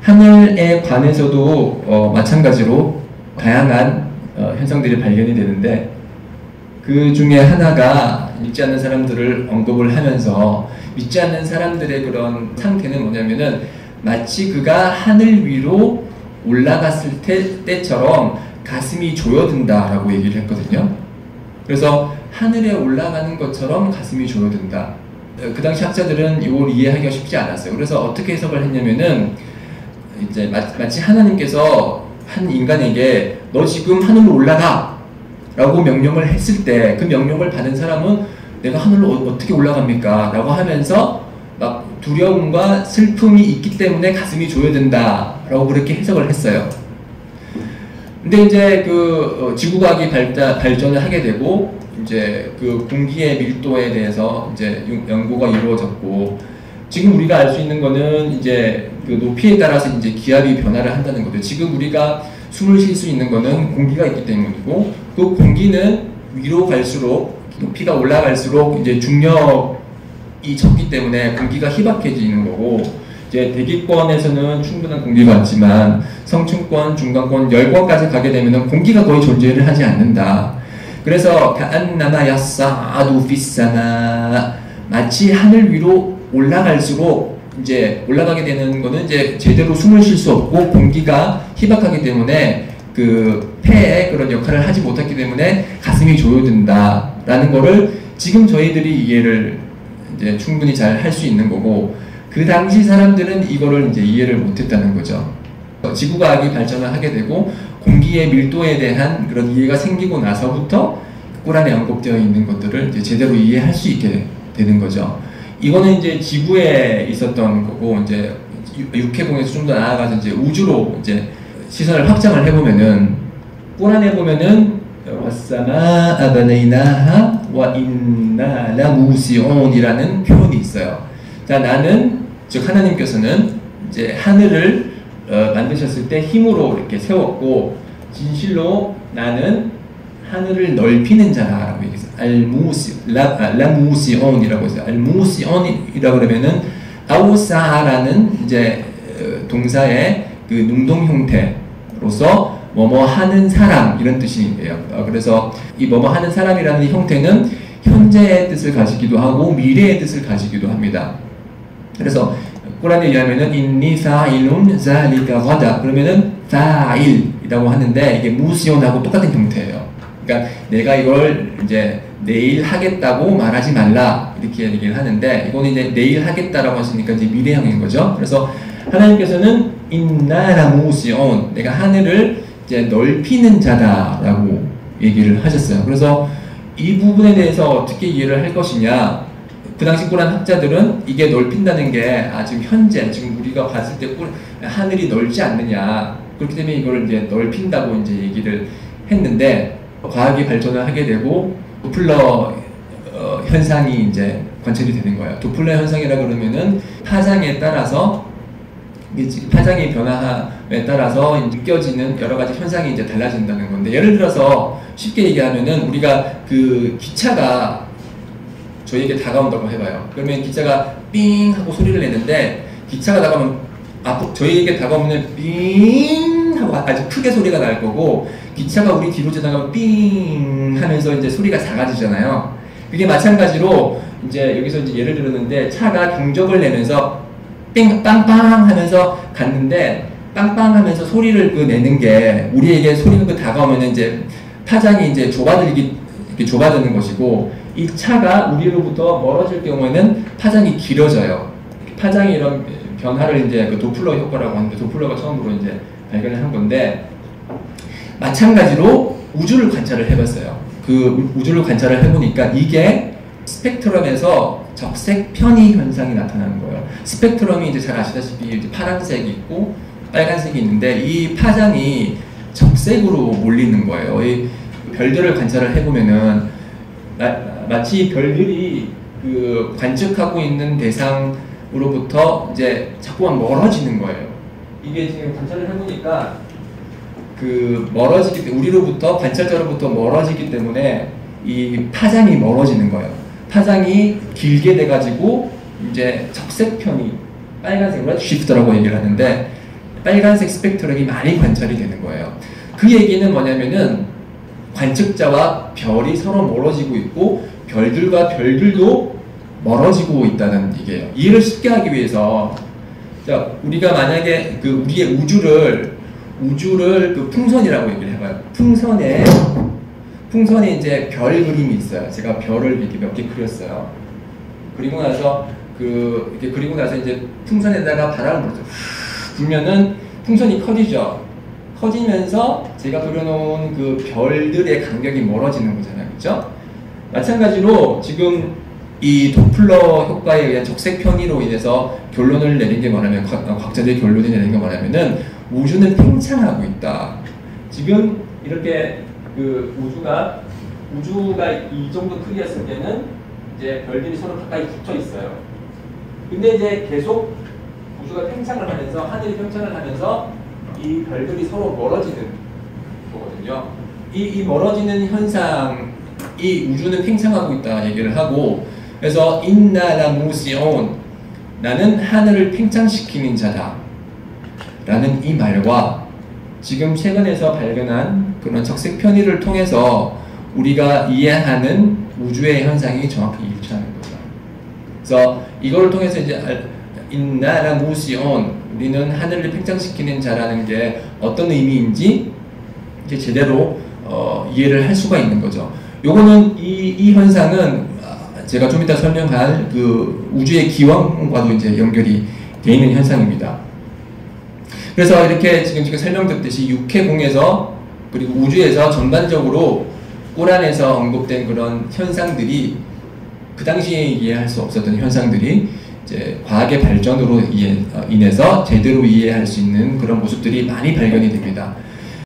하늘에 관해서도 마찬가지로 다양한 현상들이 발견이 되는데, 그 중에 하나가 믿지 않는 사람들을 언급을 하면서 믿지 않는 사람들의 그런 상태는 뭐냐면은 마치 그가 하늘 위로 올라갔을 때처럼 가슴이 조여든다라고 얘기를 했거든요. 그래서 하늘에 올라가는 것처럼 가슴이 조여든다. 그 당시 학자들은 이걸 이해하기가 쉽지 않았어요. 그래서 어떻게 해석을 했냐면은 이제 마치 하나님께서 한 인간에게 너 지금 하늘로 올라가 라고 명령을 했을 때 그 명령을 받은 사람은 내가 하늘로 어떻게 올라갑니까? 라고 하면서 막 두려움과 슬픔이 있기 때문에 가슴이 조여든다 라고 그렇게 해석을 했어요. 근데 이제 그 지구과학이 발전을 하게 되고 이제 그 공기의 밀도에 대해서 이제 연구가 이루어졌고, 지금 우리가 알 수 있는 거는 이제 그 높이에 따라서 이제 기압이 변화를 한다는 거죠. 지금 우리가 숨을 쉴 수 있는 거는 공기가 있기 때문이고, 그 공기는 위로 갈수록 높이가 올라갈수록 이제 중력이 적기 때문에 공기가 희박해지는 거고, 이제 대기권에서는 충분한 공기가 있지만 성층권, 중간권, 열권까지 가게 되면은 공기가 거의 존재를 하지 않는다. 그래서 그안나마 야사아두 피사마, 마치 하늘 위로 올라갈수록 이제 올라가게 되는 거는 이제 제대로 숨을 쉴 수 없고 공기가 희박하기 때문에 그 폐에 그런 역할을 하지 못했기 때문에 가슴이 조여든다라는 거를 지금 저희들이 이해를 이제 충분히 잘 할 수 있는 거고, 그 당시 사람들은 이거를 이제 이해를 못했다는 거죠. 지구과학이 발전을 하게 되고 공기의 밀도에 대한 그런 이해가 생기고 나서부터 꾸란에 언급되어 있는 것들을 이제 제대로 이해할 수 있게 되는 거죠. 이거는 이제 지구에 있었던 거고, 이제 육해공에서 좀 더 나아가서 이제 우주로 이제 시선을 확장을 해보면은, 꾸란에 보면은 와사마 아바네이나하 와 인나 라무시온이라는 표현이 있어요. 자, 나는, 즉 하나님께서는 이제 하늘을 만드셨을 때 힘으로 이렇게 세웠고, 진실로 나는 하늘을 넓히는 자라고 얘기했어요. 라무시온이라고 했어요. 알무시온이라고 그러면은 아우사라는 이제 동사의 그 능동 형태로서 뭐뭐 하는 사람 이런 뜻이에요. 그래서 이 뭐뭐 하는 사람이라는 형태는 현재의 뜻을 가지기도 하고 미래의 뜻을 가지기도 합니다. 그래서 꾸란에 의하면은 인니 파일un zalika ghadan, 그러면은 파일이라고 하는데 이게 무시온하고 똑같은 형태예요. 그러니까 내가 이걸 이제 내일 하겠다고 말하지 말라 이렇게 얘기를 하는데, 이거는 이제 내일 하겠다라고 하시니까 이제 미래형인 거죠. 그래서 하나님께서는 인나라 무시온, 내가 하늘을 이제 넓히는 자다라고 얘기를 하셨어요. 그래서 이 부분에 대해서 어떻게 이해를 할 것이냐, 그 당시 꾸란 학자들은 이게 넓힌다는 게 지금 현재 지금 우리가 봤을 때 하늘이 넓지 않느냐, 그렇기 때문에 이걸 이제 넓힌다고 이제 얘기를 했는데, 과학이 발전을 하게 되고 도플러 현상이 이제 관찰이 되는 거예요. 도플러 현상이라 그러면은 파장에 따라서, 파장의 변화에 따라서 느껴지는 여러 가지 현상이 이제 달라진다는 건데, 예를 들어서 쉽게 얘기하면은 우리가 그 기차가 저희에게 다가온다고 해봐요. 그러면 기차가 삥 하고 소리를 내는데, 기차가 다가오면 저희에게 다가오면 삥 하고 아주 크게 소리가 날 거고, 기차가 우리 뒤로 지나가면 삥 하면서 이제 소리가 작아지잖아요. 그게 마찬가지로 이제 여기서 이제 예를 들었는데, 차가 경적을 내면서 삥 빵빵 하면서 갔는데, 빵빵 하면서 소리를 내는 게 우리에게 소리가 다가오면 이제 파장이 이제 좁아지는 것이고, 이 차가 우리로부터 멀어질 경우에는 파장이 길어져요. 파장이 이런 변화를 이제 그 도플러 효과라고 하는데, 도플러가 처음으로 이제 발견을 한 건데, 마찬가지로 우주를 관찰을 해봤어요. 그 우주를 관찰을 해보니까 이게 스펙트럼에서 적색 편의 현상이 나타나는 거예요. 스펙트럼이 이제 잘 아시다시피 이제 파란색이 있고 빨간색이 있는데, 이 파장이 적색으로 몰리는 거예요. 이 별들을 관찰을 해보면은 마치 별들이 그 관측하고 있는 대상으로부터 이제 자꾸만 멀어지는 거예요. 이게 지금 관찰을 해보니까 그 멀어지기 때문에, 우리로부터 관찰자로부터 멀어지기 때문에 이 파장이 멀어지는 거예요. 파장이 길게 돼가지고 이제 적색 편이 빨간색으로 시프트라고 얘기를 하는데, 빨간색 스펙트럼이 많이 관찰이 되는 거예요. 그 얘기는 뭐냐면은 관측자와 별이 서로 멀어지고 있고 별들과 별들도 멀어지고 있다는 얘기예요. 이해를 쉽게 하기 위해서 자, 우리가 만약에 그 우리의 우주를 그 풍선이라고 얘기를 해봐요. 풍선에 이제 별 그림이 있어요. 제가 별을 이렇게 몇 개 그렸어요. 그리고 나서 이제 풍선에다가 바람을 불면은 풍선이 커지죠. 커지면서 제가 그려놓은 그 별들의 간격이 멀어지는 거잖아요. 그렇죠? 마찬가지로 지금 이 도플러 효과에 의한 적색 편의로 인해서 결론을 내린 게 뭐냐면 과학자들이 결론을 내린 게 뭐냐면은 우주는 팽창하고 있다. 지금 이렇게 그 우주가 이 정도 크기였을 때는 이제 별들이 서로 가까이 붙어 있어요. 근데 이제 계속 우주가 팽창을 하면서 하늘이 팽창을 하면서 이 별들이 서로 멀어지는 거거든요. 이 멀어지는 현상, 이 우주는 팽창하고 있다 얘기를 하고, 그래서 인나라 무시온, 나는 하늘을 팽창시키는 자다 라는 이 말과 지금 최근에서 발견한 그런 적색 편의를 통해서 우리가 이해하는 우주의 현상이 정확히 일치하는 거죠. 그래서 이걸 통해서 이제 인나라 무시온, 우리는 하늘을 팽창시키는 자라는 게 어떤 의미인지 이제 제대로 이해를 할 수가 있는 거죠. 요거는 이 현상은 제가 좀 이따 설명할 그 우주의 기원과도 이제 연결이 되어 있는 현상입니다. 그래서 이렇게 지금 설명드렸듯이 육해공에서 그리고 우주에서 전반적으로 꾸란에서 언급된 그런 현상들이 그 당시에 이해할 수 없었던 현상들이 이제 과학의 발전으로 인해서 제대로 이해할 수 있는 그런 모습들이 많이 발견이 됩니다.